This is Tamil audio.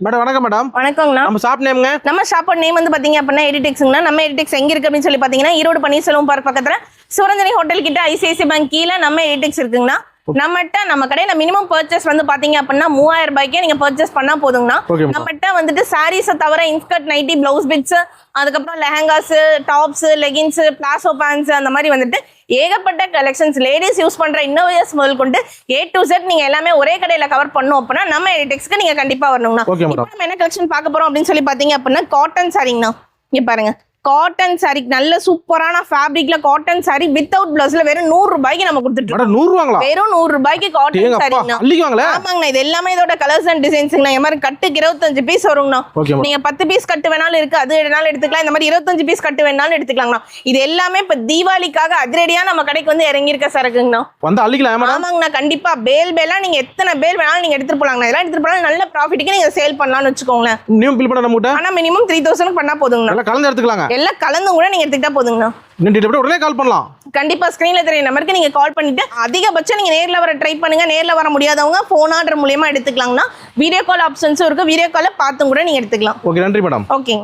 மேடம் வணக்கம் மேடம். வணக்கங்கண்ணா. நம்ம ஷாப் நேம்ங்க? நம்ம ஷாப்போட நேம் வந்து பாத்தீங்க அப்படின்னா எடிடெக்ஸ்ங்கண்ணா. நம்ம எடிடெக்ஸ் எங்க இருக்கு அப்படின்னு சொல்லி பாத்தீங்கன்னா ஈரோடு பன்னீர்செல்வம் பார்க் பக்கத்துல சுரஞ்சனி ஹோட்டல் கிட்ட ஐசிஐசி பேங்க் கீழே நம்ம எடிடெக்ஸ் இருக்குங்கண்ணா. நம்மகிட்ட நம்ம கடையில மினிமம் பர்ச்சேஸ் வந்து பாத்தீங்க அப்படின்னா 3000 ரூபாய்க்கே நீங்க பர்ச்சேஸ் பண்ணா போதுங்கண்ணா. நம்மகிட்ட வந்துட்டு சாரீஸை தவிர இன்ஸ்கர்ட், நைட்டி, பிளவுஸ் பிட்ஸ், அதுக்கப்புறம் lehengas, tops, leggings, palazzo pants, அந்த மாதிரி வந்துட்டு ஏகப்பட்ட கலெக்ஷன்ஸ் லேடிஸ் யூஸ் பண்ற இன்னோவேஸ் முதல் கொண்டு A to Z நீங்க எல்லாமே ஒரே கடையில கவர் பண்ணோம் அப்படின்னா நம்ம எடிடெக்ஸ்க்கு நீங்க கண்டிப்பா வரணுங்கண்ணா. இப்போ நம்ம என்ன கலெக்ஷன் பார்க்க போறோம் அப்படின்னு சொல்லி பாத்தீங்க அப்படின்னா காட்டன் சாரிங்கண்ணா. இங்க பாருங்க, காட்டன் சாரி, நல்ல சூப்பரான ஃபேப்ரிக்ல காட்டன் சாரி வித்தவுட் பிளவுஸ்ல வெறும் 100 ரூபாய்க்கு நம்ம கொடுத்துட்டு இருக்கோம். 100 ரூபாங்களா? வெறும் 100 ரூபாய்க்கு காட்டன் சாரிங்கண்ணா. ஆமாங்கண்ணா. இது எல்லாமே இதோட கலர்ஸ் அண்ட் டிசைன்ஸ்ங்கண்ணா. இந்த மாதிரி கட்டுக்கு 25 பீஸ் வருங்கண்ணா. நீங்க 10 பீஸ் கட்டு வேணாலும் இருக்கு, அது வேணாலும் எடுத்துக்கலாம். இந்த மாதிரி 25 பீஸ் கட்டு வேணாலும் எடுத்துக்கலாங்கண்ணா. இது எல்லாமே இப்ப தீபாவளிக்காக அதிரடியா நம்ம கடைக்கு வந்து இறங்கி இருக்க சரக்குங்கண்ணா. ஆமாங்கண்ணா, கண்டிப்பா பேல் பேலா நீங்க எத்தனை பேல் வேணாலும் நீங்க எடுத்துட்டு போலாங்கண்ணா. இதெல்லாம் எடுத்துட்டு போனா நல்ல ப்ராஃபிட்டுக்கு நீங்க சேல் பண்ணலாம்னு வச்சுக்கோங்களேன். ஆனா மினிமம் 3000 பண்ணா போதுங்கண்ணா. கலந்து எடுத்துக்கலாம். எல்லாம் கலந்து கூட நீங்க எடுத்துக்கிட்டா போதுங்கண்ணா. உடனே கால் பண்ணலாம். கண்டிப்பா ஸ்கிரீன்ல தெரிய நம்பருக்கு நீங்க கால் பண்ணிட்டு அதிகபட்சம் நீங்க நேர்ல வர ட்ரை பண்ணுங்க. நேர்ல வர முடியாதவங்க போன் ஆர்டர் மூலமா எடுத்துக்கலாம்னா வீடியோ கால் ஆப்ஷன்ஸும் இருக்கு. வீடியோ கால பார்த்தும் கூட நீங்க எடுத்துக்கலாம். ஓகே, நன்றி மேடம். ஓகே.